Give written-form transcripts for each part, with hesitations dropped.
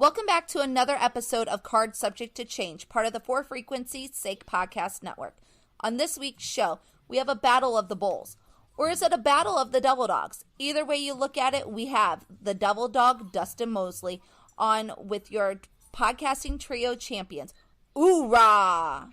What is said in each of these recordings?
Welcome back to another episode of Card Subject to Change, part of the For Frequency's Sake Podcast Network. On this week's show, we have a battle of the bulls. Or is it a battle of the devil dogs? Either way you look at it, we have the devil dog, Dustan Moseley, on with your podcasting trio champions. Oorah!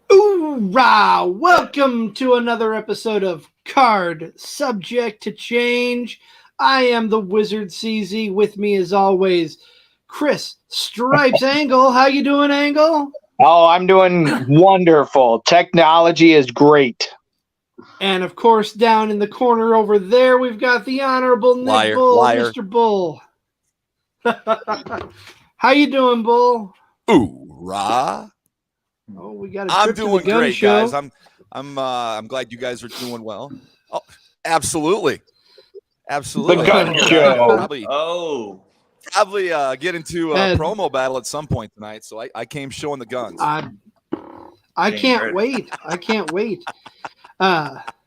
Hoorah! Welcome to another episode of Card Subject to Change. I am the Wizard CZ. With me as always, Chris Stripes Angle. How you doing, Angle? Oh, I'm doing wonderful. Technology is great. And of course, down in the corner over there, we've got the Honorable Nick Bull, Mr. Bull. How you doing, Bull? Hoorah! Oh, we got. I'm doing great, show. Guys. I'm glad you guys are doing well. Oh, absolutely. The gun show. Probably get into a promo battle at some point tonight. So I came showing the guns. I can't wait. I can't wait.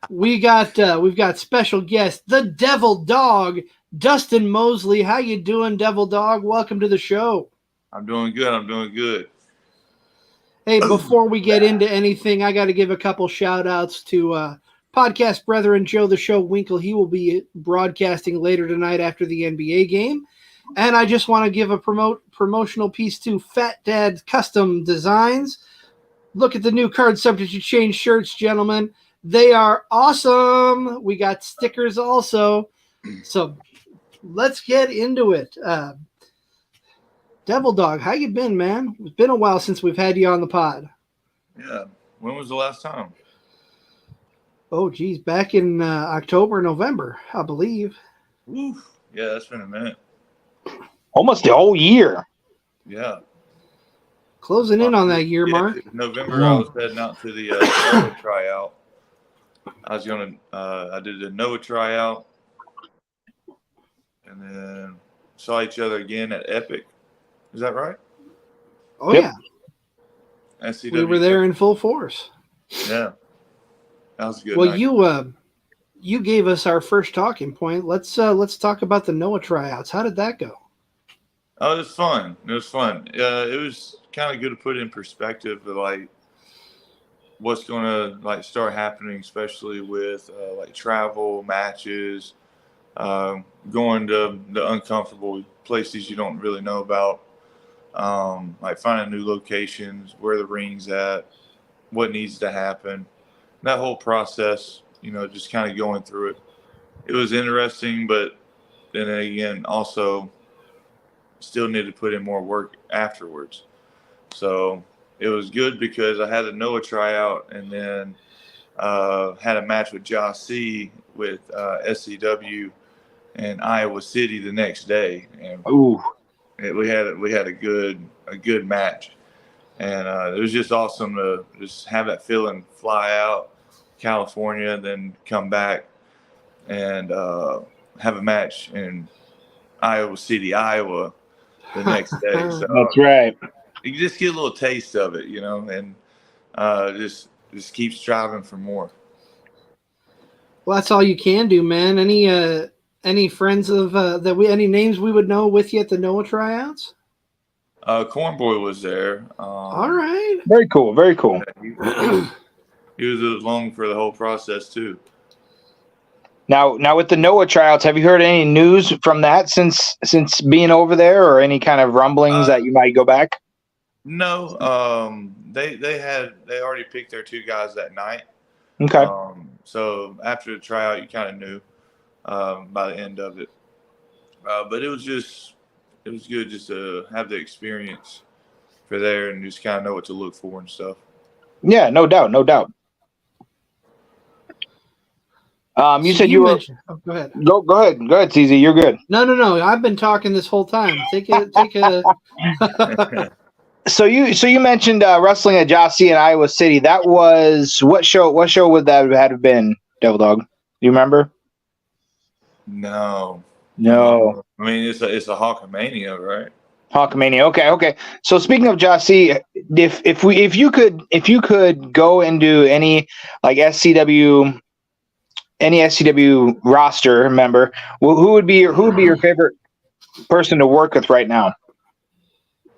We've got special guest, the Devil Dog, Dustan Moseley. How you doing, Devil Dog? Welcome to the show. I'm doing good. Hey, before we get into anything, I got to give a couple shout-outs to podcast brethren Joe the Show Winkle. He will be broadcasting later tonight after the NBA game. And I just want to give a promotional piece to Fat Dad Custom Designs. Look at the new Card Subject to Change shirts, gentlemen. They are awesome. We got stickers also. So let's get into it. Devil Dog, how you been, man? It's been a while since we've had you on the pod. Yeah. When was the last time? Oh, geez. Back in October, November, I believe. Oof. Yeah, that's been a minute. Almost the whole year. Yeah. Closing in on that year mark. In November, I was heading out to the Noah tryout. I did the Noah tryout. And then saw each other again at Epic. Is that right? Oh, yep. Yeah. SCW. We were there in full force. Yeah. That was a good Well, night. you gave us our first talking point. Let's talk about the Noah tryouts. How did that go? Oh, it was fun. It was kind of good to put in perspective of like what's going to like start happening, especially with like travel, matches, going to the uncomfortable places you don't really know about. Like finding new locations, where the ring's at, what needs to happen, that whole process, just kind of going through it. It was interesting, but then again, also still need to put in more work afterwards. So it was good because I had a Noah tryout and then had a match with Josh C with SCW in Iowa City the next day. And we had a good match, and it was just awesome to just have that feeling, fly out California, then come back and have a match in Iowa City, Iowa the next day. So that's right. You just get a little taste of it, and just keep striving for more. Well, that's all you can do, man. Any friends of any names we would know with you at the Noah tryouts? Cornboy was there. All right. Very cool. Very cool. He was along for the whole process too. Now with the Noah tryouts, have you heard any news from that since being over there, or any kind of rumblings that you might go back? No. They already picked their two guys that night. Okay. So after the tryout, you kind of knew by the end of it. But it was good just to have the experience for there and just kind of know what to look for and stuff. Yeah, no doubt, no doubt. You So said you were. mentioned. Oh, go ahead. Go ahead, CZ. You're good. No. I've been talking this whole time. Take a. So you mentioned wrestling at Jossie in Iowa City. That was what show? What show would that have been, Devil Dog? Do you remember? No. No. I mean, it's a Hawkamania, right? Hawkamania. Okay. So speaking of Jossie, if you could go into any like SCW roster member, who would be your favorite person to work with right now?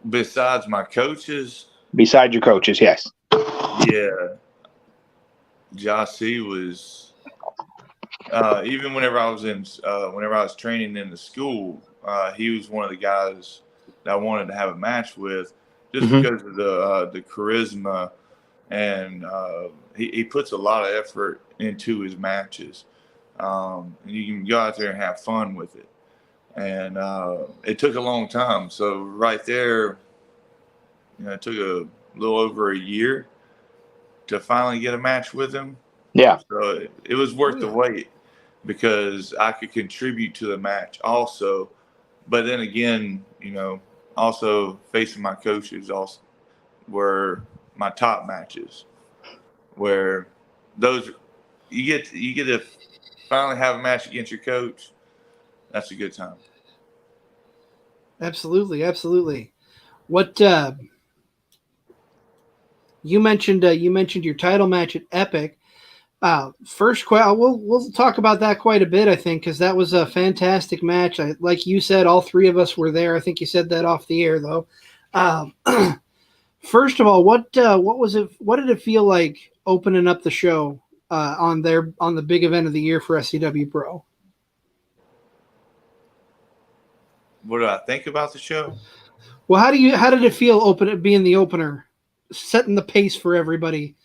Besides my coaches? Besides your coaches, yes. Yeah. Jossie was even whenever I was training in the school, he was one of the guys that I wanted to have a match with just because of the charisma, and he puts a lot of effort into his matches. And you can go out there and have fun with it. And it took a long time. So right there, it took a little over a year to finally get a match with him. Yeah. So it was worth the wait because I could contribute to the match also. But then again, also facing my coaches also were my top matches, where those you get to finally have a match against your coach. That's a good time. Absolutely. What you mentioned your title match at Epic. We'll talk about that quite a bit, I think, because that was a fantastic match. Like you said, all three of us were there. I think you said that off the air, though. First of all, what was it? What did it feel like opening up the show on the big event of the year for SCW Pro? What do I think about the show? Well, how did it feel being the opener, setting the pace for everybody?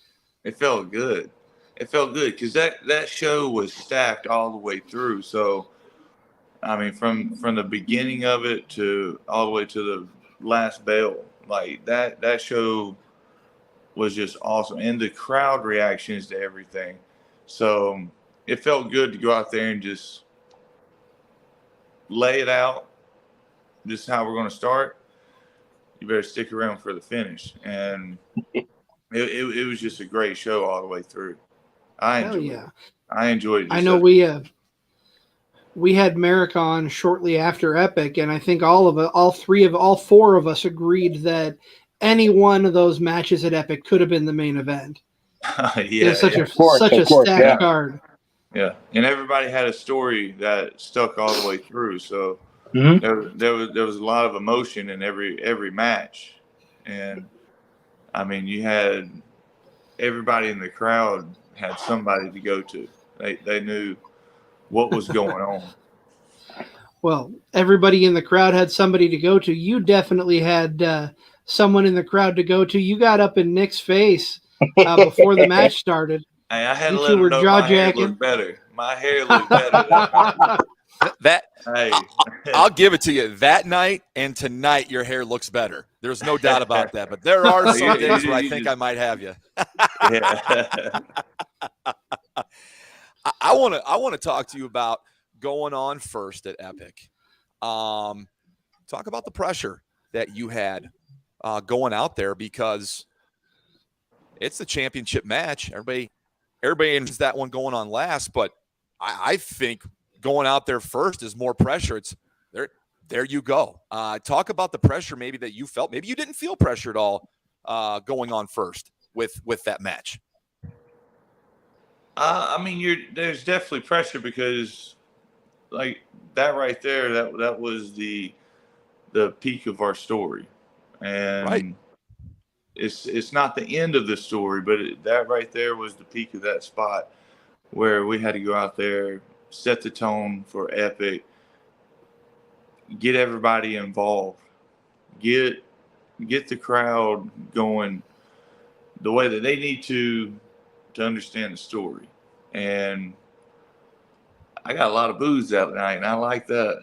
It felt good. It felt good because that show was stacked all the way through. So, I mean, from the beginning of it to all the way to the last bell, like that show was just awesome, and the crowd reactions to everything. So it felt good to go out there and just lay it out. This is how we're going to start. You better stick around for the finish, and it was just a great show all the way through. I enjoyed it. I know we had Merrick on shortly after Epic, and I think all four of us agreed that any one of those matches at Epic could have been the main event. Yeah, such a stacked card. Yeah, and everybody had a story that stuck all the way through. So there was a lot of emotion in every match, and I mean, you had everybody in the crowd had somebody to go to. They knew what was going on. Well, everybody in the crowd had somebody to go to. You definitely had someone in the crowd to go to. You got up in Nick's face before the match started. Hey, I had to let him know my hair looked better. My hair looked better. I'll give it to you. That night and tonight, your hair looks better. There's no doubt about that. But there are some days where I think I might have you. Yeah. I want to talk to you about going on first at Epic. Talk about the pressure that you had going out there, because it's the championship match. Everybody knows that one going on last, but I think going out there first is more pressure. It's there you go. Talk about the pressure maybe that you felt. Maybe you didn't feel pressure at all going on first with that match. I mean, there's definitely pressure because, like, that right there, that was the peak of our story, and right. It's not the end of the story, but that right there was the peak of that spot where we had to go out there, set the tone for Epic, get everybody involved, get the crowd going the way that they need to understand the story. And I got a lot of booze that night, and I like that.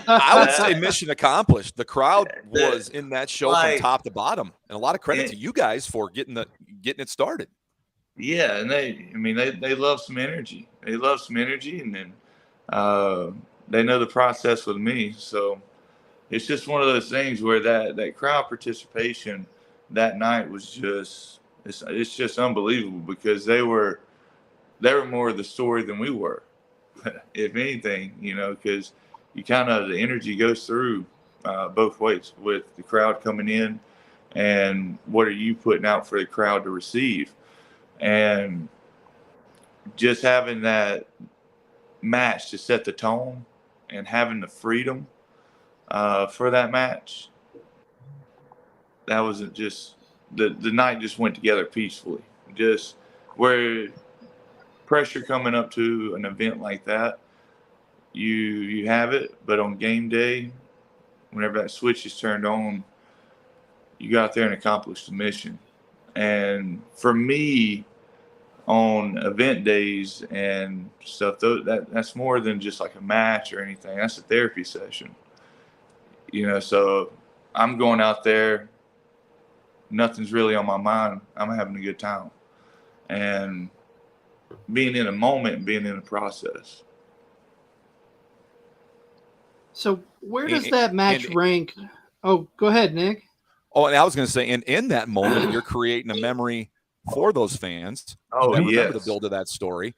I would say mission accomplished. The crowd was in that show from top to bottom, and a lot of credit to you guys for getting it started. Yeah, and they love some energy. They love some energy, and then they know the process with me. So it's just one of those things where that crowd participation that night was just it's just unbelievable, because they were more of the story than we were, if anything, because the energy goes through both ways with the crowd coming in, and what are you putting out for the crowd to receive. And just having that match to set the tone and having the freedom for that match, that wasn't just the night just went together peacefully. Just where pressure coming up to an event like that, you have it, but on game day, whenever that switch is turned on, you go out there and accomplish the mission. And for me, on event days and stuff, that's more than just like a match or anything. That's a therapy session, so I'm going out there, nothing's really on my mind. I'm having a good time and being in a moment and being in a process. So where does that match rank? Oh, go ahead, Nick. Oh, and I was going to say, in that moment, you're creating a memory for those fans that remember the build of that story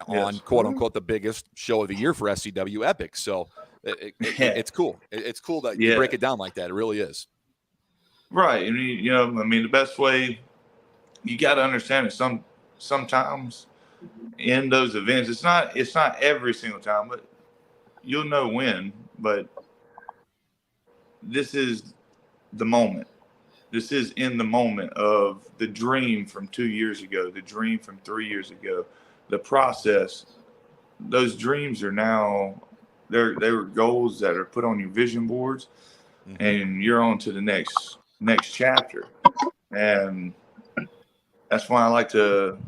on quote unquote the biggest show of the year for SCW Epic. So it's cool. It's cool that you break it down like that. It really is. Right. And the best way, you got to understand it. Sometimes in those events, it's not every single time, but you'll know when. But this is the moment. This is in the moment of the dream from 2 years ago, the dream from 3 years ago, the process. Those dreams are now, they were goals that are put on your vision boards, and you're on to the next chapter. And that's why I like to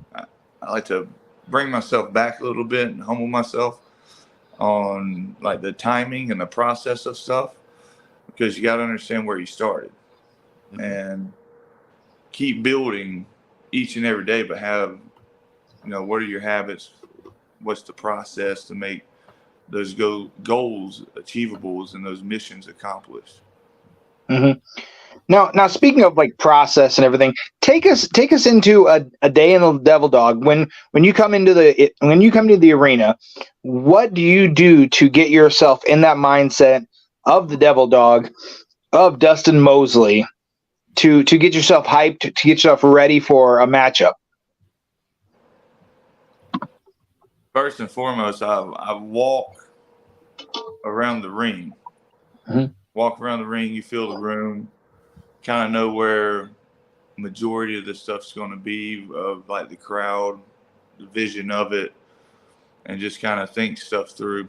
bring myself back a little bit and humble myself on like the timing and the process of stuff, because you got to understand where you started and keep building each and every day, but have, what are your habits? What's the process to make those goals achievable and those missions accomplished? Mm-hmm. Now, speaking of like process and everything, take us into a day in the Devil Dog. When you come into the arena, what do you do to get yourself in that mindset of the Devil Dog, of Dustan Moseley, to get yourself hyped, to get yourself ready for a matchup? First and foremost, I walk around the ring. Mm-hmm. Walk around the ring, you feel the room, kind of know where majority of the stuff's going to be, of like the crowd, the vision of it, and just kind of think stuff through.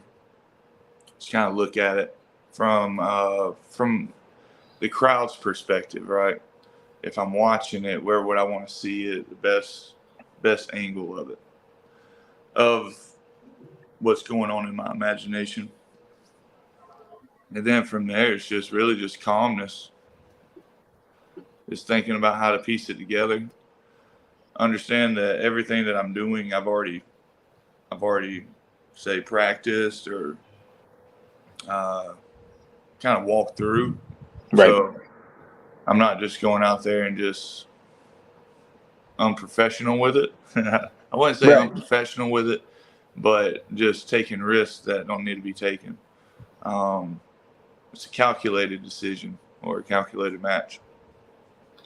Just kind of look at it from the crowd's perspective, right? If I'm watching it, where would I want to see it? The best angle of it, of what's going on in my imagination. And then from there, it's just really just calmness. Just thinking about how to piece it together. Understand that everything that I'm doing, I've already say practiced or kind of walked through. Right. So I'm not just going out there and just unprofessional with it. I wouldn't say unprofessional with it, but just taking risks that don't need to be taken. It's a calculated decision or a calculated match.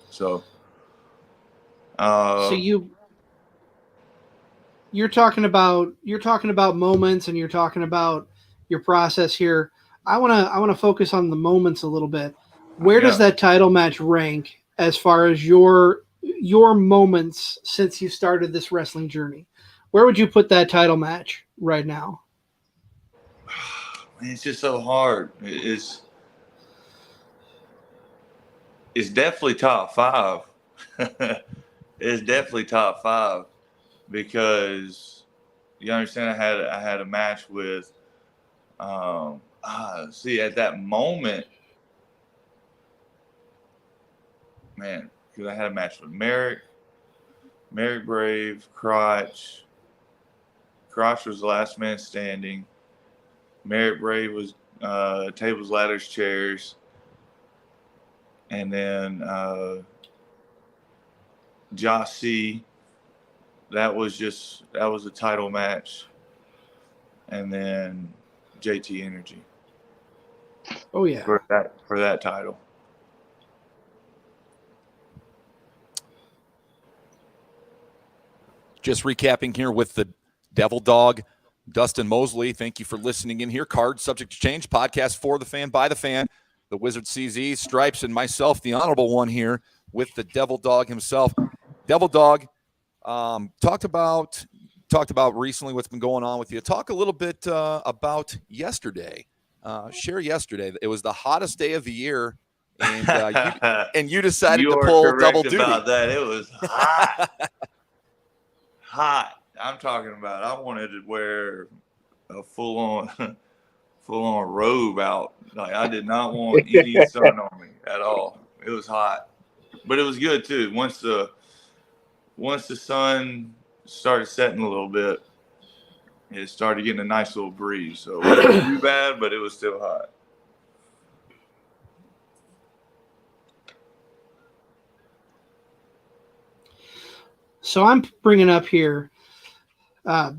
So you're talking about moments, and you're talking about your process here. I want to focus on the moments a little bit. Where does that title match rank as far as your moments since you started this wrestling journey? Where would you put that title match right now? It's just so hard. It's definitely top 5. It's definitely top 5 because You understand? I had a match with. See, at that moment, man, because I had a match with Merrick Brave, Crotch. Crotch was the last man standing. Merrick Brave was tables, ladders, chairs. And then Josh C. That was a title match. And then JT Energy. Oh yeah. For that title. Just recapping here with the Devil Dog, Dustan Moseley. Thank you for listening in here. Card Subject to Change, podcast for the fan, by the fan. The Wizard CZ, Stripes, and myself, the honorable one here with the Devil Dog himself. Devil Dog, talked about recently what's been going on with you. Talk a little bit about yesterday. Share yesterday. It was the hottest day of the year, and you decided to pull double duty. About that. It was hot. Hot. I'm talking about I wanted to wear a full on robe out. Like I did not want any sun on me at all. It was hot. But it was good too. Once the sun started setting a little bit, it started getting a nice little breeze. So it wasn't too bad, but it was still hot. So I'm bringing up here.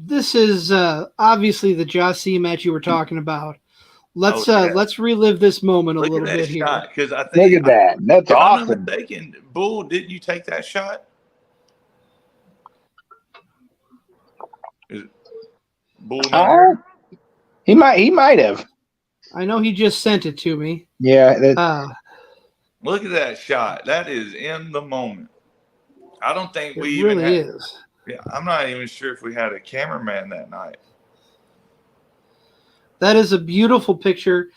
This is obviously the Josh C match you were talking about. Let's relive this moment a little bit here. Because I think Look at that. That's awesome. I'm not mistaken, Bull, didn't you take that shot? Is Bull not here? He might have. I know he just sent it to me. Yeah. Look at that shot. That is in the moment. I don't think It we even really had, is. Yeah, I'm not even sure if we had a cameraman that night. That is a beautiful picture.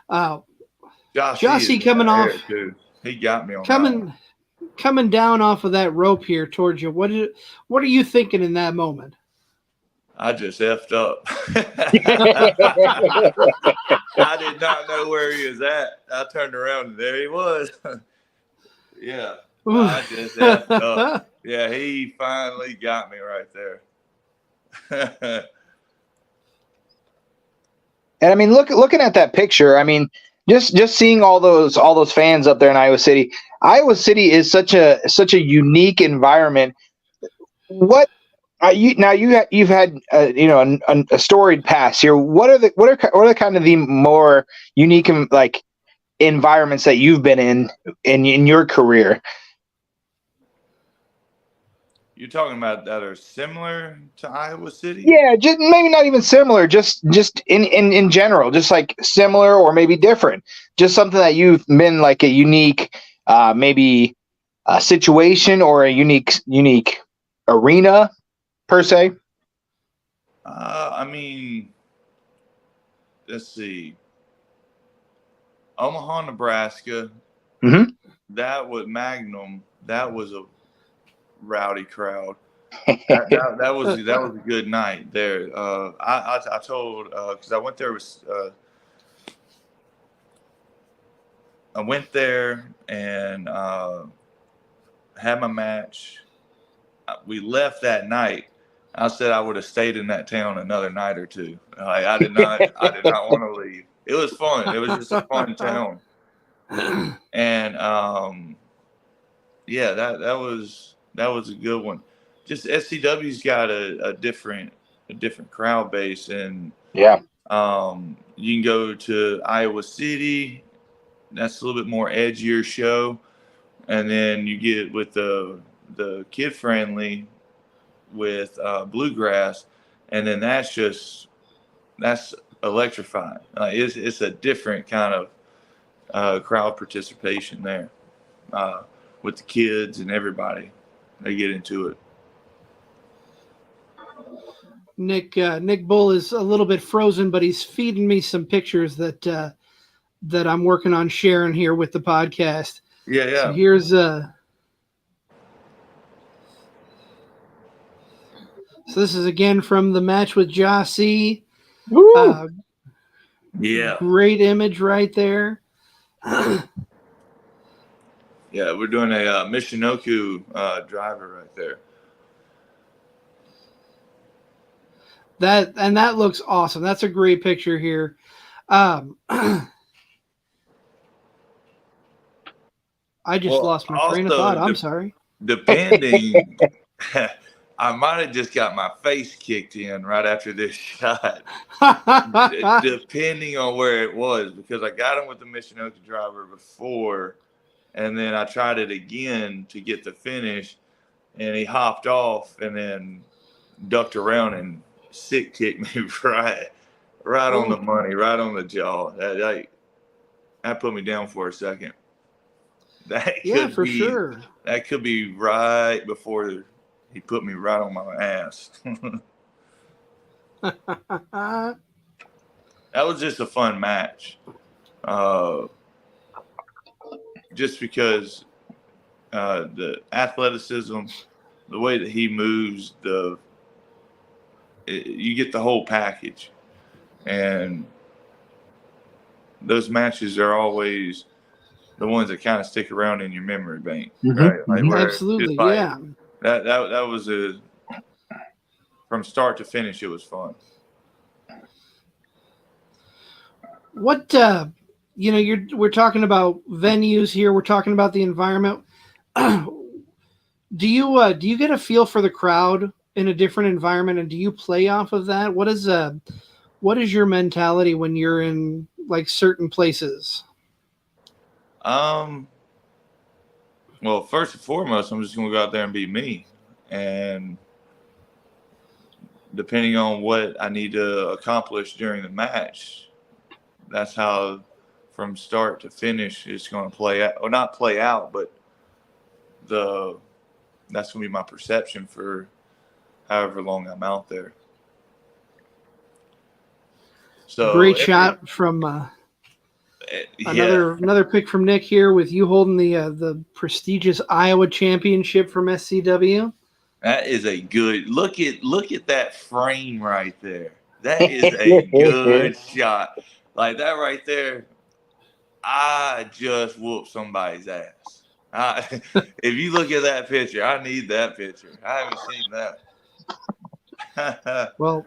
Jossie coming off. Too. He got me on coming down off of that rope here towards you. What are you thinking in that moment? I just effed up. I did not know where he was at. I turned around and there he was. Yeah. I just effed up. Yeah, he finally got me right there. And I mean, looking at that picture, I mean, just seeing all those fans up there in Iowa City. Iowa City is such a unique environment. What you've had a storied past here. What are kind of the more unique like environments that you've been in your career? You're talking about that are similar to Iowa City? Yeah, just maybe not even similar, just in general, just like similar or maybe different. Just something that you've been like a unique, maybe a situation or a unique arena per se. I mean, let's see. Omaha, Nebraska. Mm-hmm. That was Magnum. That was a rowdy crowd. That was a good night there. I told because I went there and had my match. We left that night. I said I would have stayed in that town another night or two. I did not want to leave. It was fun. It was just a fun town. And yeah, that was a good one. Just SCW's got a different crowd base, and yeah, you can go to Iowa City. That's a little bit more edgier show, and then you get with the kid friendly with Bluegrass, and then that's electrifying. It's a different kind of crowd participation there with the kids and everybody. They get into it. Nick Bull is a little bit frozen, but he's feeding me some pictures that I'm working on sharing here with the podcast. Yeah. So here's So this is again from the match with Jossie. Yeah. Great image right there. Yeah, we're doing a Michinoku driver right there. That looks awesome. That's a great picture here. I just lost my train of thought. I'm sorry. Depending, I might have just got my face kicked in right after this shot. Depending on where it was, because I got him with the Michinoku driver before, and then I tried it again to get the finish, and he hopped off and then ducked around and sick kicked me right on the money, right on the jaw. That put me down for a second. Sure. That could be right before he put me right on my ass. That was just a fun match. Just because the athleticism, the way that he moves, you get the whole package. And those matches are always the ones that kind of stick around in your memory bank, right? Like Absolutely, yeah. That was from start to finish, it was fun. What we're talking about venues here. We're talking about the environment. Do you get a feel for the crowd in a different environment, and do you play off of that? What is your mentality when you're in like certain places? Well, first and foremost, I'm just going to go out there and be me. And depending on what I need to accomplish during the match, that's how from start to finish it's going to play out. Or not play out, but that's going to be my perception for however long I'm out there. So great shot from another pick from Nick here with you holding the prestigious Iowa championship from SCW. That is a good look at that frame right there. That is a good shot. Like that right there, I just whooped somebody's ass. If you look at that picture, I need that picture. I haven't seen that. Well,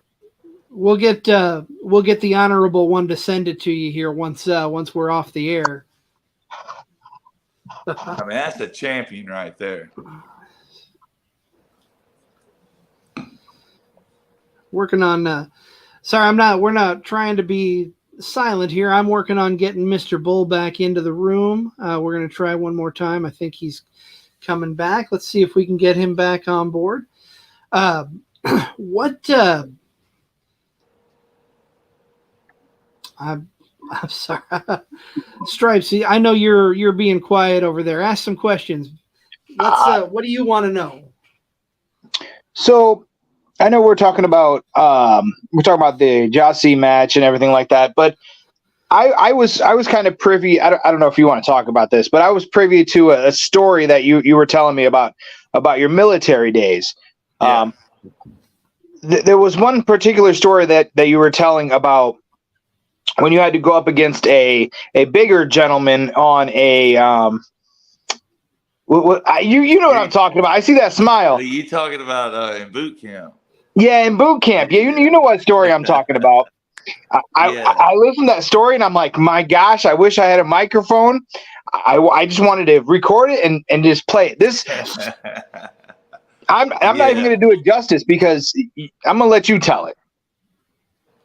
we'll get the honorable one to send it to you here once we're off the air. I mean, that's a champion right there. Working on sorry, we're not trying to be silent here. I'm working on getting Mr. Bull back into the room. We're going to try one more time. I think he's coming back. Let's see if we can get him back on board. What I'm sorry. Stripes, I know you're being quiet over there. Ask some questions. What do you want to know? So I know we're talking about the Jossie match and everything like that, but I was kind of privy. I don't know if you want to talk about this, but I was privy to a story that you were telling me about your military days. Yeah. There was one particular story that you were telling about when you had to go up against a bigger gentleman on a you know what I'm talking about. I see that smile. Are you talking about in boot camp? Yeah, in boot camp. Yeah, you know what story I'm talking about. I listened to that story and I'm like, my gosh, I wish I had a microphone. I just wanted to record it and just play it. This I'm not even going to do it justice because I'm going to let you tell it.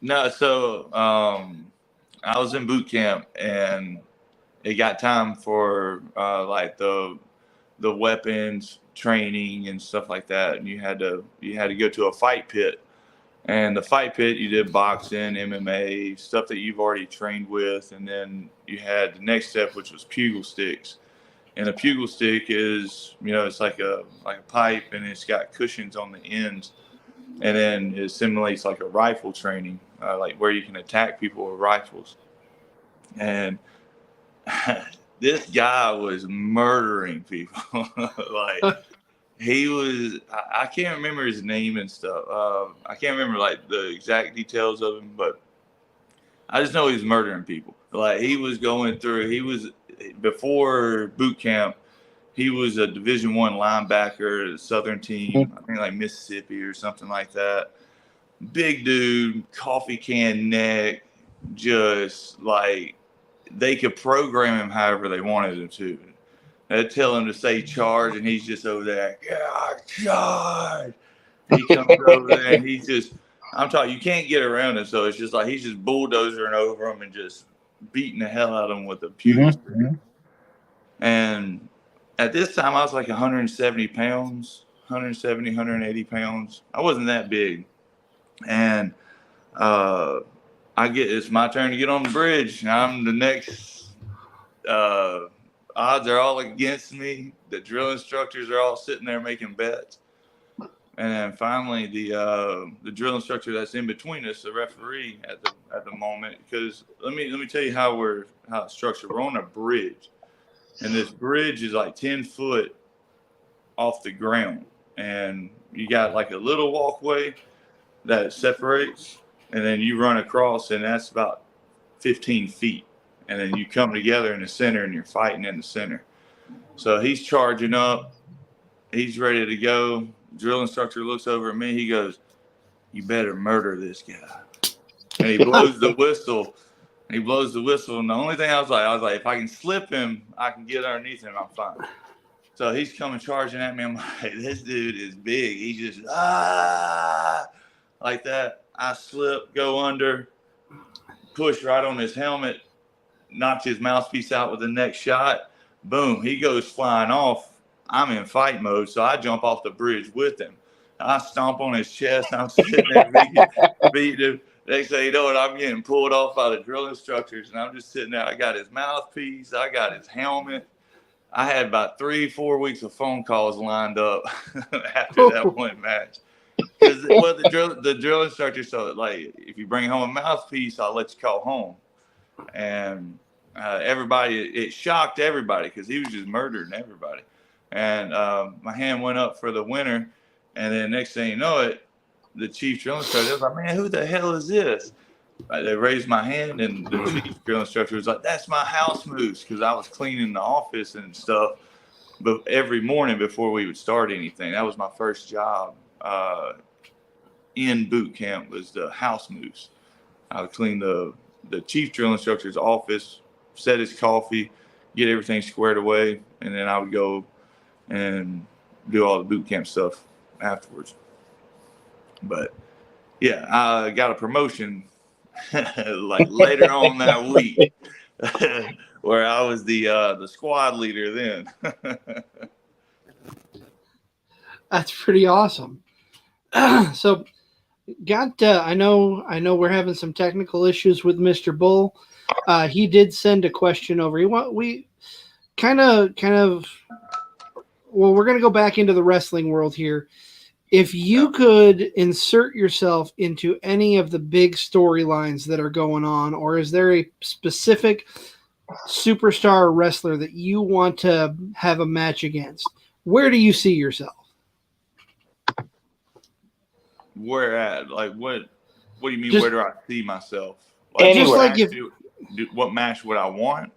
No, so I was in boot camp and it got time for like the weapons training and stuff like that, and you had to go to a fight pit. And the fight pit, you did boxing, MMA, stuff that you've already trained with, and then you had the next step, which was pugil sticks. And a pugil stick is, it's like a pipe, and it's got cushions on the ends, and then it simulates like a rifle training, like where you can attack people with rifles. And this guy was murdering people. Like he was, I can't remember his name and stuff. I can't remember like the exact details of him, but I just know he was murdering people. Like he was going through, before boot camp, he was a Division I linebacker at a Southern team, I think like Mississippi or something like that. Big dude, coffee can neck, just like they could program him however they wanted him to. They'd tell him to say charge, and he's just over there, yeah, charge. He comes over there, and he's just, I'm talking, you can't get around him. So it's just like he's just bulldozering over them and just beating the hell out of them with a puke stick. And at this time, I was like 170 pounds, 170, 180 pounds. I wasn't that big. And it's my turn to get on the bridge. I'm the next, odds are all against me. The drill instructors are all sitting there making bets. And then finally the drill instructor that's in between us, the referee at the moment, because let me tell you how it's structured. We're on a bridge. And this bridge is like 10 foot off the ground. And you got like a little walkway that separates, and then you run across, and that's about 15 feet. And then you come together in the center, and you're fighting in the center. So he's charging up. He's ready to go. Drill instructor looks over at me. He goes, "You better murder this guy." And he blows the whistle. And the only thing I was like, if I can slip him, I can get underneath him, I'm fine. So he's coming charging at me. I'm like, this dude is big. He just, like that. I slip, go under, push right on his helmet, knocked his mouthpiece out with the next shot. Boom, he goes flying off. I'm in fight mode, so I jump off the bridge with him. I stomp on his chest. I'm sitting there beating him. Next thing you know, I'm getting pulled off by the drill instructors, and I'm just sitting there. I got his mouthpiece. I got his helmet. I had about 3-4 weeks of phone calls lined up after that one match. Because the drill instructor, so like, if you bring home a mouthpiece, I'll let you call home. And it shocked everybody because he was just murdering everybody. And my hand went up for the winner, and then next thing you know it, the chief drill instructor was like, "Man, who the hell is this?" They raised my hand, and the chief drill instructor was like, "That's my house moose," because I was cleaning the office and stuff. But every morning before we would start anything, that was my first job in boot camp, was the house moose. I would clean the chief drill instructor's office, set his coffee, get everything squared away, and then I would go and do all the boot camp stuff afterwards. But yeah, I got a promotion like later on that week where I was the squad leader then. That's pretty awesome. So I know we're having some technical issues with Mr. Bull. He did send a question over. We kind of well, we're going to go back into the wrestling world here. If you could insert yourself into any of the big storylines that are going on, or is there a specific superstar or wrestler that you want to have a match against, where do you see yourself? Where at? Like what do you mean? Just, where do I see myself? Like, just like what match would I want?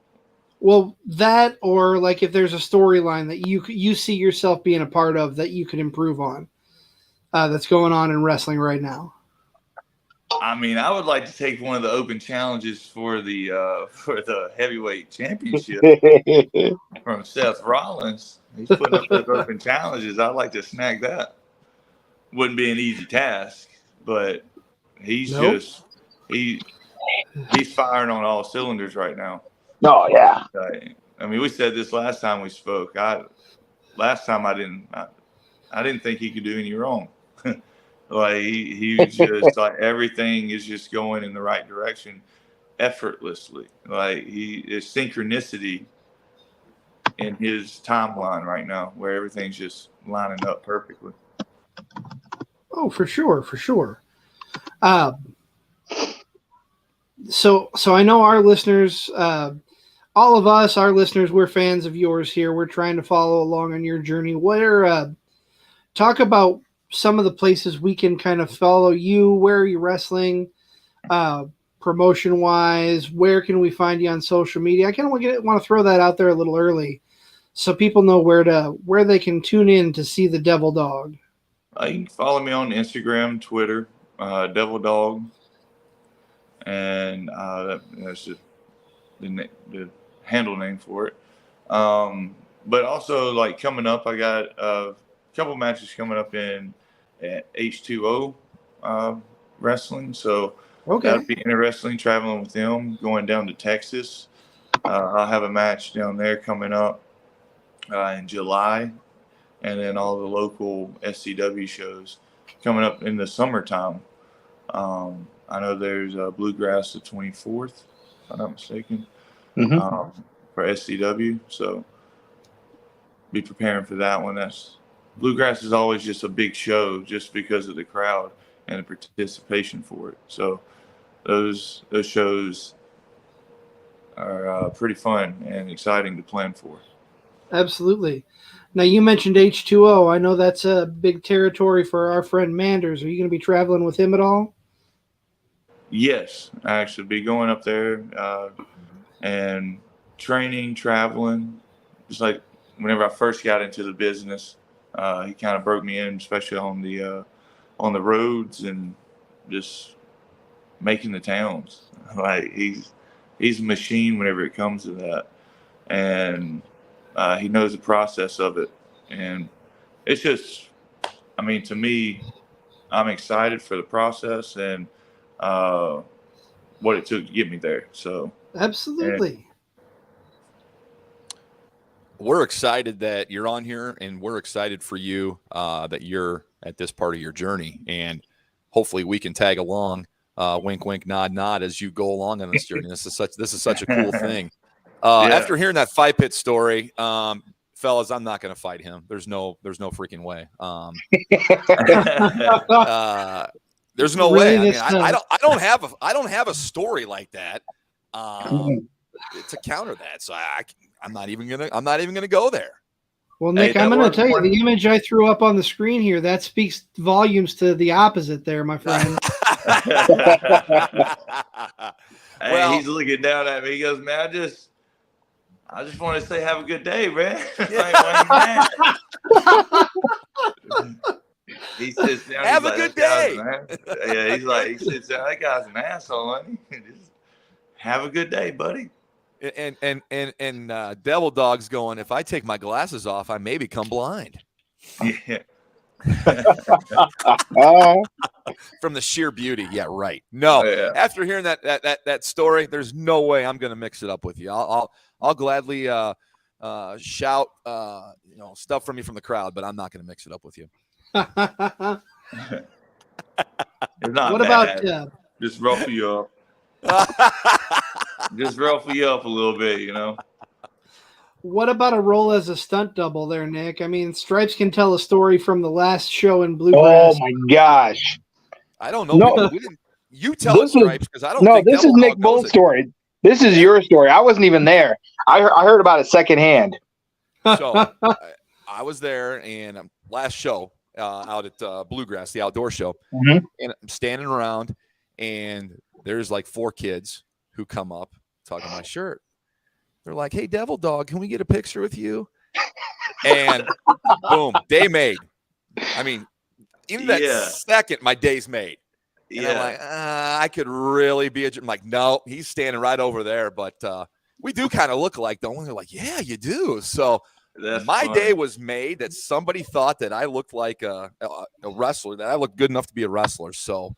Well, that, or like if there's a storyline that you see yourself being a part of that you could improve on, that's going on in wrestling right now. I mean, I would like to take one of the open challenges for the heavyweight championship from Seth Rollins. He's putting up those open challenges. I'd like to snag that. Wouldn't be an easy task, but he's firing on all cylinders right now. Oh yeah. I mean, we said this last time we spoke. Last time I didn't think he could do any wrong. Like he was just like everything is just going in the right direction effortlessly. Like is synchronicity in his timeline right now where everything's just lining up perfectly. Oh, for sure. So I know our listeners, all of us, our listeners, we're fans of yours here. We're trying to follow along on your journey. What are talk about some of the places we can kind of follow you. Where are you wrestling? Promotion wise, where can we find you on social media? I kind of want to throw that out there a little early so people know where they can tune in to see the Devil Dog. You can follow me on Instagram, Twitter, Devil Dog, and that's just the handle name for it. But also, like, coming up, I got a couple matches coming up in H2O wrestling, so that'd be interesting, traveling with them, going down to Texas. I'll have a match down there coming up in July, and then all the local SCW shows coming up in the summertime. I know there's Bluegrass the 24th, if I'm not mistaken, for SCW. So be preparing for that one. Bluegrass is always just a big show just because of the crowd and the participation for it. So those shows are pretty fun and exciting to plan for. Absolutely. Now, you mentioned H2O. I know that's a big territory for our friend Manders. Are you going to be traveling with him at all? Yes, I actually be going up there and training, traveling. Just like whenever I first got into the business, he kind of broke me in, especially on the roads and just making the towns. Like he's a machine whenever it comes to that, and he knows the process of it. And it's just, I mean, to me, I'm excited for the process and what it took to get me there. So absolutely. We're excited that you're on here, and we're excited for you that you're at this part of your journey, and hopefully we can tag along, wink, wink, nod, nod, as you go along on this journey. This is such a cool thing. After hearing that Fight Pit story, fellas, I'm not going to fight him. There's no freaking way. There's no way. I mean, I don't have a story like that to counter that. So I'm not even gonna go there. Well, Nick, I'm going to tell you, the image I threw up on the screen here, that speaks volumes to the opposite there, my friend. Hey, he's looking down at me. He goes, man, I just want to say have a good day, man. He sits down. Have a good day. Yeah, he sits down. That guy's an asshole, honey. Just have a good day, buddy. And Devil Dog's going, if I take my glasses off, I may become blind. Yeah. From the sheer beauty. Yeah, right. No. After hearing that story, there's no way I'm going to mix it up with you. I'll gladly shout stuff from you from the crowd, but I'm not going to mix it up with you. It's not what bad. About just ruffle you up? Just ruffle you up a little bit, you know. What about a role as a stunt double there, Nick? I mean, Stripes can tell a story from the last show in Bluegrass. Oh my gosh! I don't know. No, we didn't. You tell us, Stripes, because I don't. No, think this is Nick Bull's story. This is your story. I wasn't even there. I heard about it secondhand. So I was there, and last show out at Bluegrass, the outdoor show, and I'm standing around, and there's like 4 kids who come up tugging my shirt. They're like, "Hey, Devil Dog, can we get a picture with you?" And boom, day made. I mean, in that second, my day's made. And I'm like, I could really be I'm like, no, he's standing right over there. But we do kind of look alike, don't we? They're like, yeah, you do. So my day was made that somebody thought that I looked like a wrestler, that I looked good enough to be a wrestler. So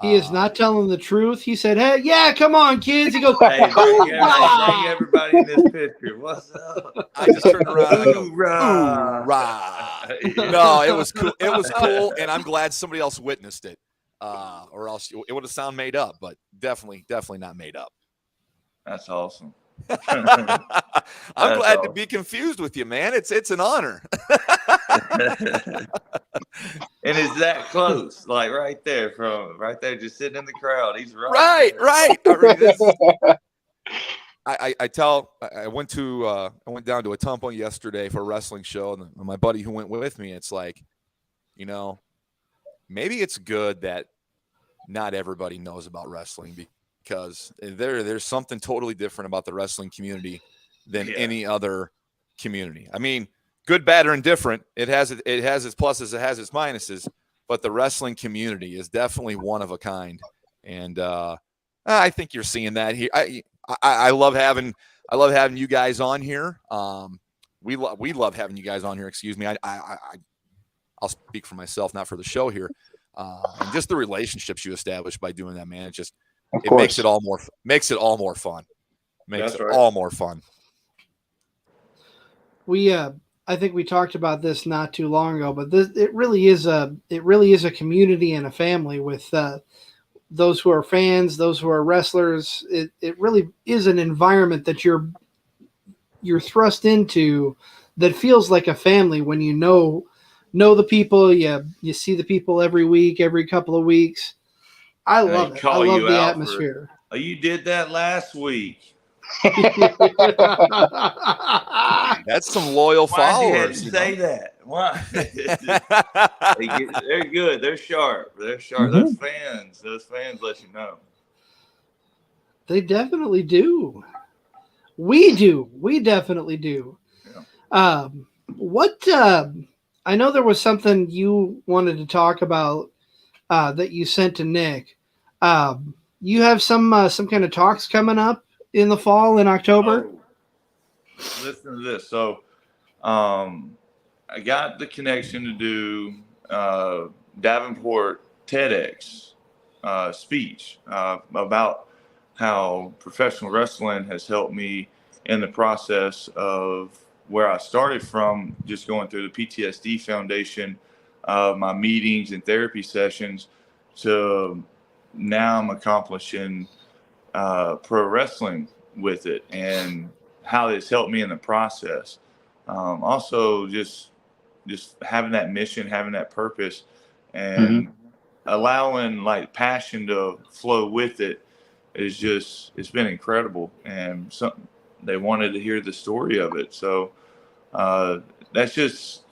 he is not telling the truth. He said, "Hey, yeah, come on, kids." He goes, "Hey, bring everybody in this picture. What's up?" I just turned around and I go, "Hoorah!" No, it was cool. It was cool, and I'm glad somebody else witnessed it, or else it would have sounded made up. But definitely not made up. That's awesome. I'm glad to be confused with you, man. It's an honor. And it's that close, like right there, just sitting in the crowd. He's right. Right. I went down to a Tumpo yesterday for a wrestling show, and my buddy who went with me, it's like, maybe it's good that not everybody knows about wrestling, because there's something totally different about the wrestling community than any other community. I mean, good, bad, or indifferent, it has its pluses, it has its minuses, but the wrestling community is definitely one of a kind. And I think you're seeing that here. I love having you guys on here. We love having you guys on here. Excuse me. I'll speak for myself, not for the show here. And just the relationships you establish by doing that, man. It makes it all more fun. Makes it all more fun. I think we talked about this not too long ago, but it really is a community and a family with those who are fans, those who are wrestlers. It really is an environment that you're thrust into that feels like a family when you know the people. You see the people every week, every couple of weeks. I love it. I love the atmosphere. You did that last week. That's some loyal followers. Why did you say that? Why? They're good. They're sharp. Mm-hmm. Those fans let you know. They definitely do. We definitely do. Yeah. I know there was something you wanted to talk about that you sent to Nick. You have some kind of talks coming up in the fall in October. Oh, listen to this. So, I got the connection to do Davenport TEDx speech about how professional wrestling has helped me in the process of where I started from, just going through the PTSD Foundation, my meetings and therapy sessions, to now I'm accomplishing pro wrestling with it, and how it's helped me in the process. Also, just having that mission, having that purpose, and allowing like passion to flow with it it's been incredible. And something they wanted to hear the story of it. So it's just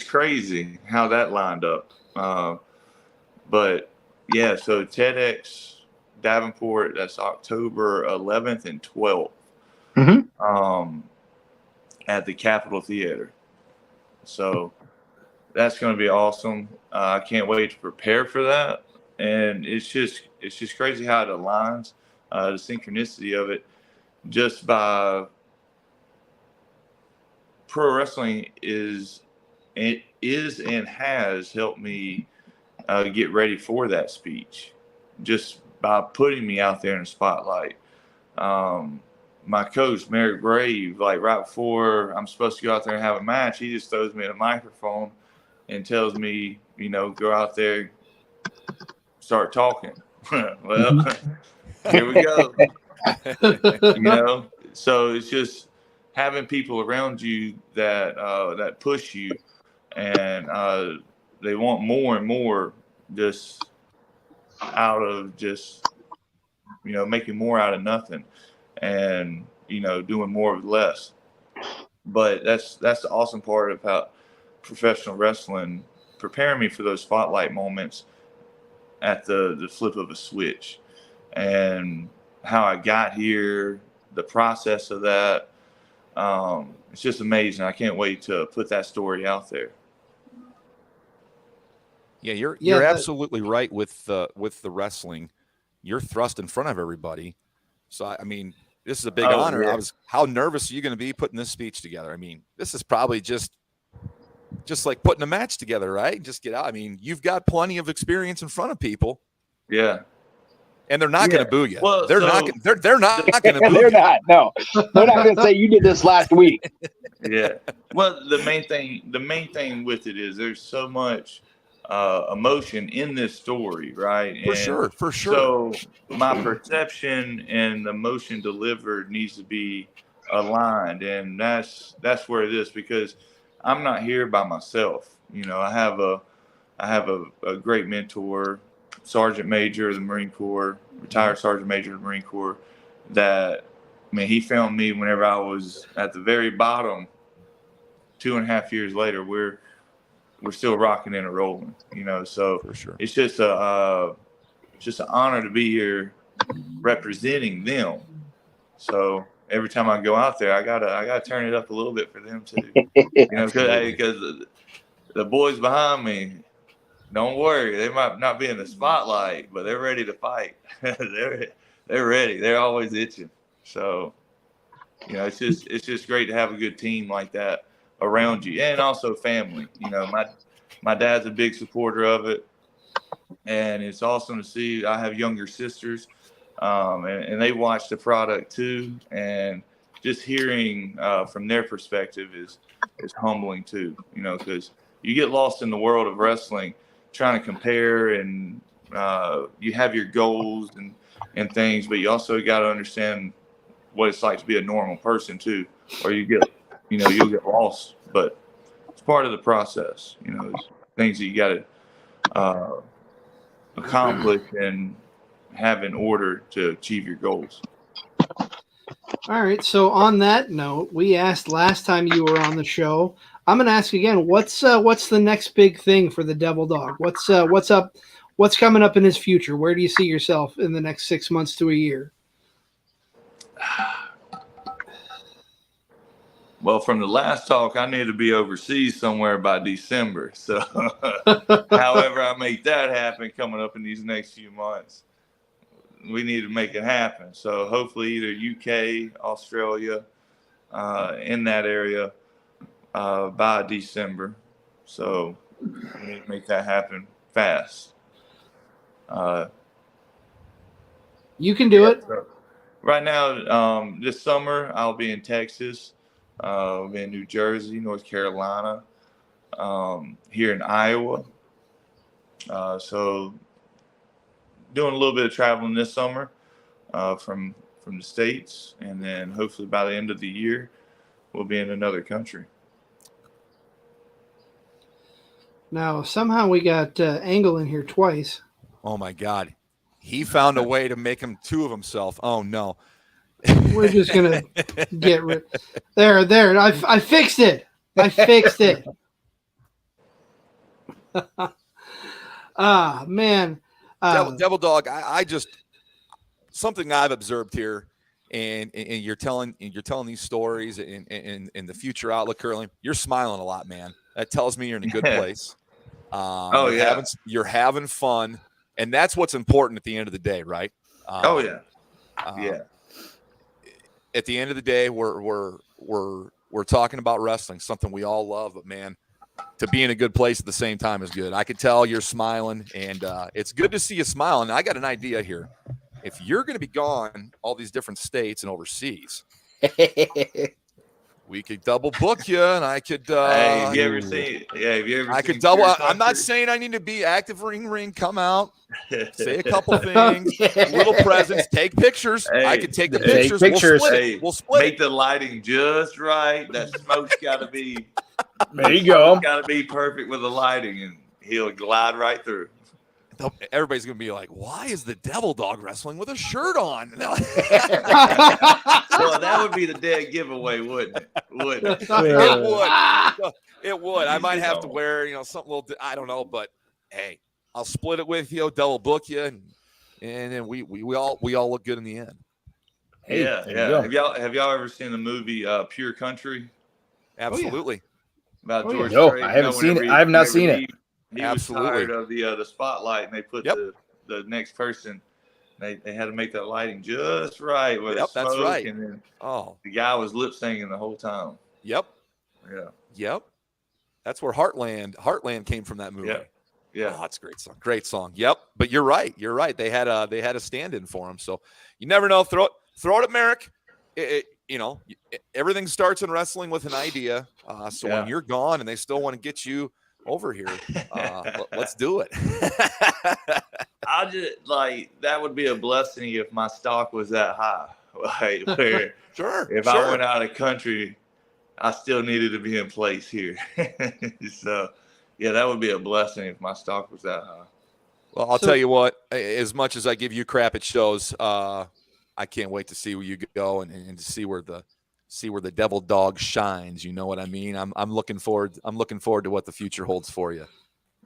crazy how that lined up. But yeah, so TEDx Davenport, that's October 11th and 12th. At the Capitol Theater. So that's going to be awesome. I can't wait to prepare for that. And it's just crazy how it aligns, the synchronicity of it, just by pro wrestling is and has helped me get ready for that speech, just by putting me out there in the spotlight. My coach, Merrick Brave, like right before I'm supposed to go out there and have a match, he just throws me a microphone and tells me, go out there, start talking. Well, here we go. So it's just having people around you that push you, and they want more and more, just out of just making more out of nothing, and doing more with less. But that's the awesome part about professional wrestling, preparing me for those spotlight moments at the flip of a switch, and how I got here, the process of that. It's just amazing. I can't wait to put that story out there. Yeah, you're absolutely right with the wrestling. You're thrust in front of everybody. So I mean, this is a big honor. Yeah. How nervous are you going to be putting this speech together? I mean, this is probably just like putting a match together, right? Just get out. I mean, you've got plenty of experience in front of people. Yeah. And they're not going to boo you. Well, they're not going to boo They're you. not. No, they're not going to say you did this last week. Yeah. Well, the main thing with it is there's so much emotion in this story, right? For sure. So my perception and the emotion delivered needs to be aligned, and that's where it is, because I'm not here by myself. I have a great mentor, Sergeant Major of the Marine Corps, retired Sergeant Major of the Marine Corps, that, he found me whenever I was at the very bottom. 2.5 years later, we're we're still rocking and rolling, you know. So For sure. it's just an honor to be here representing them. So every time I go out there, I gotta turn it up a little bit for them too, you know, because the boys behind me, don't worry, they might not be in the spotlight, but they're ready to fight. they're ready. They're always itching. So, you know, it's just great to have a good team like that around you, and also family. You know, my dad's a big supporter of it, and it's awesome to see. I have younger sisters, and they watch the product too, and just hearing from their perspective is humbling too. You know, because you get lost in the world of wrestling, trying to compare, and you have your goals and things, but you also got to understand what it's like to be a normal person too, or you'll get lost. But it's part of the process. You know, it's things that you got to accomplish and have in order to achieve your goals. All right. So on that note, we asked last time you were on the show. I'm going to ask again. What's the next big thing for the Devil Dog? What's up? What's coming up in his future? Where do you see yourself in the next 6 months to a year? Well, from the last talk, I need to be overseas somewhere by December. So, however I make that happen coming up in these next few months, we need to make it happen. So, hopefully, either UK, Australia, in that area by December. So, we need to make that happen fast. You can do it. So right now, this summer, I'll be in Texas. I'll be in New Jersey, North Carolina, here in Iowa. So doing a little bit of traveling this summer from the States, and then hopefully by the end of the year, we'll be in another country. Now, somehow we got Angle in here twice. Oh, my God. He found a way to make him two of himself. Oh, no. We're just going to get rid. There. I fixed it. Man. Devil Dog, I just – something I've observed here, and you're telling these stories and the future outlook currently, you're smiling a lot, man. That tells me you're in a good place. You're having fun, and that's what's important at the end of the day, right? Yeah. At the end of the day, we're talking about wrestling, something we all love, but man, to be in a good place at the same time is good. I could tell you're smiling, and it's good to see you smiling. I got an idea here. If you're going to be gone all these different states and overseas, we could double book you, and I could. Hey, have you ever seen? I could double. I'm not saying I need to be active ring. Come out, say a couple things, little presents, take pictures. Hey, I could take the pictures. We'll split Make it. the lighting just right. That smoke's got to be. There you go. Got to be perfect with the lighting, and he'll glide right through. Everybody's going to be like, why is the Devil Dog wrestling with a shirt on? Well, that would be the dead giveaway, wouldn't it? It would. I might have to wear, something a little, I don't know, but hey, I'll split it with you, double book you, and then we all look good in the end. Hey, yeah. Have y'all ever seen the movie Pure Country? Absolutely. About George No, Strait? I haven't seen it. I have not seen it. He Absolutely. was tired of the spotlight, and they put the next person. They had to make that lighting just right with the smoke, that's right. And then the guy was lip syncing the whole time. Yep. Yeah. Yep. That's where Heartland came from, that movie. Yeah. Oh, that's a great song. Great song. Yep. But you're right. They had a stand-in for him. So you never know. Throw it at Merrick. Everything starts in wrestling with an idea. So when you're gone and they still want to get you over here, let's do it. I just that would be a blessing if my stock was that high. Where if I went out of country, I still needed to be in place here. So that would be a blessing if my stock was that high. Well, I'll tell you what, as much as I give you crap at shows, I can't wait to see where you go and to see where the see where the Devil Dog shines. You know what I mean? I'm looking forward to what the future holds for you.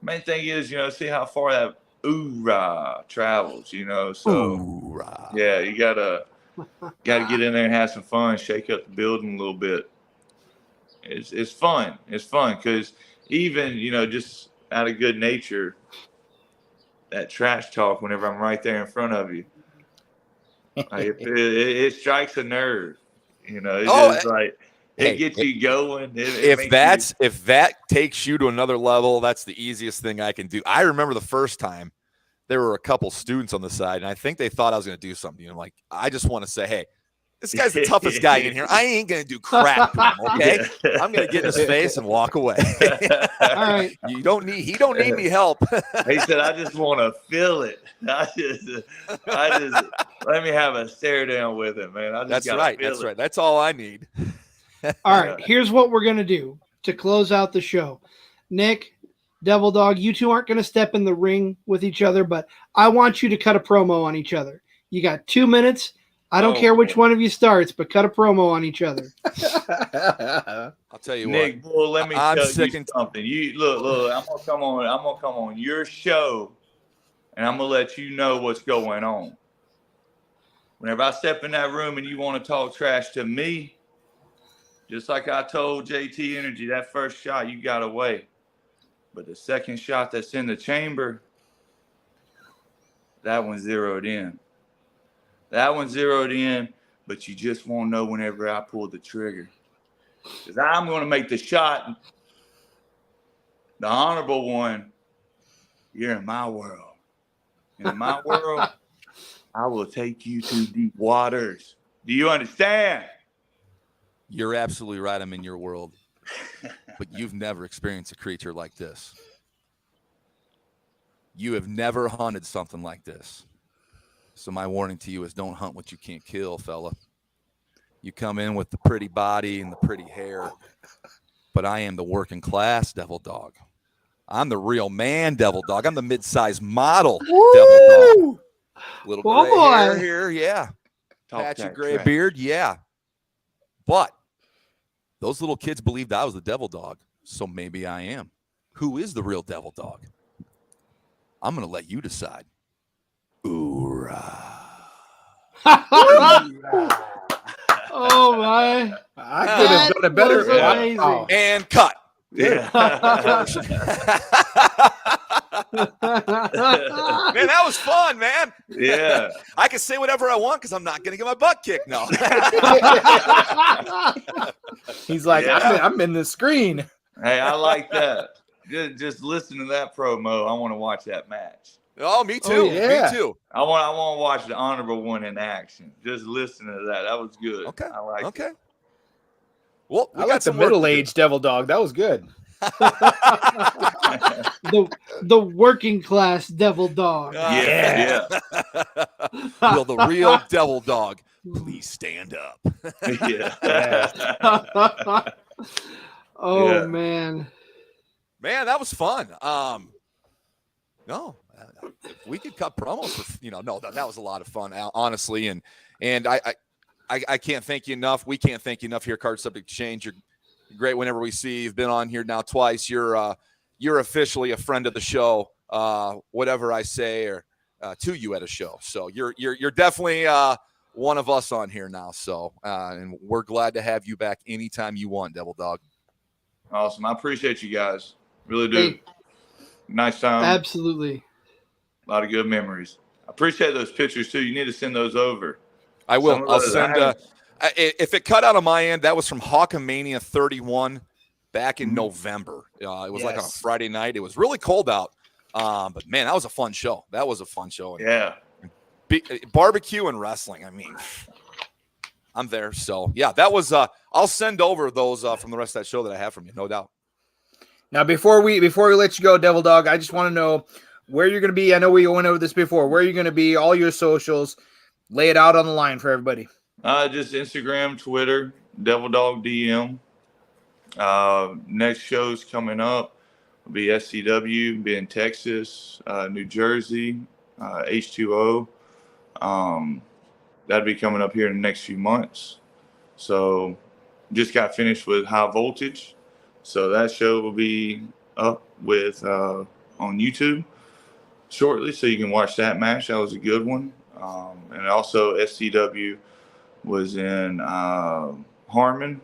Main thing is, see how far that oorah travels, So Hoorah. yeah, you gotta get in there and have some fun, shake up the building a little bit. It's fun. It's fun because even just out of good nature, that trash talk whenever I'm right there in front of you, like, it strikes a nerve. It's just like it gets you going. If that takes you to another level, that's the easiest thing I can do. I remember the first time there were a couple students on the side, and I think they thought I was going to do something. I'm like, I just want to say, hey, this guy's the toughest guy in here. I ain't going to do crap to him, okay? Yeah. I'm going to get in his face and walk away. All right. He don't need any help. He said, I just want to feel it. I just let me have a stare down with it, man. That's right. That's right. That's all I need. All right. Here's what we're going to do to close out the show. Nick, Devil Dog, you two aren't going to step in the ring with each other, but I want you to cut a promo on each other. You got 2 minutes. I don't care which one of you starts, but cut a promo on each other. I'll tell you Nick, what. boy, let me tell you second something. You look. I'm gonna come on your show, and I'm gonna let you know what's going on. Whenever I step in that room and you want to talk trash to me, just like I told JT Energy, that first shot you got away, but the second shot that's in the chamber, that one's zeroed in. That one's zeroed in, but you just won't know whenever I pull the trigger. Because I'm going to make the shot, the honorable one. You're in my world. And in my world, I will take you to deep waters. Do you understand? You're absolutely right. I'm in your world. But you've never experienced a creature like this. You have never hunted something like this. So my warning to you is don't hunt what you can't kill, fella. You come in with the pretty body and the pretty hair, but I am the working class Devil Dog. I'm the real man Devil Dog. I'm the mid-size model Devil Dog. Little gray hair here, yeah. Patchy gray beard, yeah. But those little kids believed I was the Devil Dog, so maybe I am. Who is the real Devil Dog? I'm going to let you decide. Oorah. Oh my! I could have done it better. Wow. And cut. Yeah. Man, that was fun, man. Yeah. I can say whatever I want because I'm not going to get my butt kicked now. He's like, Yeah. I'm in the screen. Hey, I like that. Just listen to that promo. I want to watch that match. Oh, me too. Oh, yeah. Me too. I want to watch the honorable one in action. Just listen to that. That was good. Okay. I like Okay. it. Well, I like the middle-aged Devil Dog. That was good. the working class Devil Dog. Yeah. Will the real Devil Dog please stand up? Yeah. Oh Yeah. man. Man, that was fun. No, if we could cut promos for, no, that was a lot of fun, honestly. And I can't thank you enough. We can't thank you enough here, Card Subject to Change. You're great whenever we see you. You've been on here now twice. You're officially a friend of the show. Whatever I say or to you at a show. So you're definitely one of us on here now. So and we're glad to have you back anytime you want, Devil Dog. Awesome. I appreciate you guys. Really do. Hey, Nice time. absolutely. A lot of good memories. I appreciate those pictures too. You need to send those over. I will. Some of I'll those send. If it cut out on my end, that was from Hawkamania 31 back in November. It was like on a Friday night. It was really cold out. But man, that was a fun show. That was a fun show. And Yeah. barbecue and wrestling. I mean, I'm there. So yeah, that was. I'll send over those from the rest of that show that I have from you, no doubt. Now, before we let you go, Devil Dog, I just want to know where you're going to be. I know we went over this before. Where are you going to be? All your socials. Lay it out on the line for everybody. Just Instagram, Twitter, Devil Dog DM. Next show's coming up will be SCW, be in Texas, New Jersey, H2O. That'll be coming up here in the next few months. So just got finished with High Voltage. So that show will be up with on YouTube shortly, so you can watch that match. That was a good one. And also SCW was in Harmon.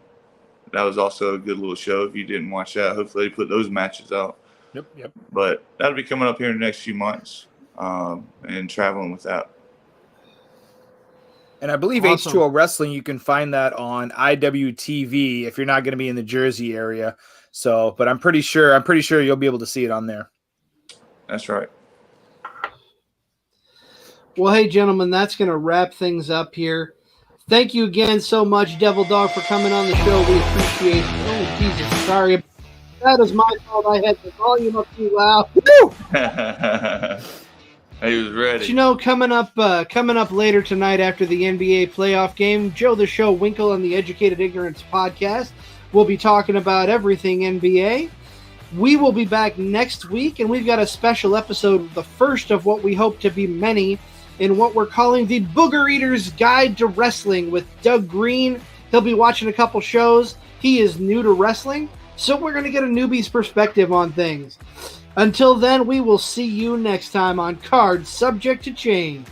That was also a good little show. If you didn't watch that, hopefully they put those matches out. Yep. But that'll be coming up here in the next few months, and traveling with that. And I believe Awesome. H2O Wrestling, you can find that on IWTV if you're not going to be in the Jersey area. So, but I'm pretty sure you'll be able to see it on there. That's right. Well, hey, gentlemen, that's going to wrap things up here. Thank you again so much, Devil Dog, for coming on the show. We appreciate it. Oh, Jesus, sorry. That is my fault. I had the volume up too loud. Woo! He was ready. But you know, coming up later tonight after the NBA playoff game, Joe the Show Winkle on the Educated Ignorance podcast will be talking about everything NBA. We will be back next week, and we've got a special episode, the first of what we hope to be many, in what we're calling the Booger Eater's Guide to Wrestling with Doug Green. He'll be watching a couple shows. He is new to wrestling, so we're going to get a newbie's perspective on things. Until then, we will see you next time on Cards Subject to Change.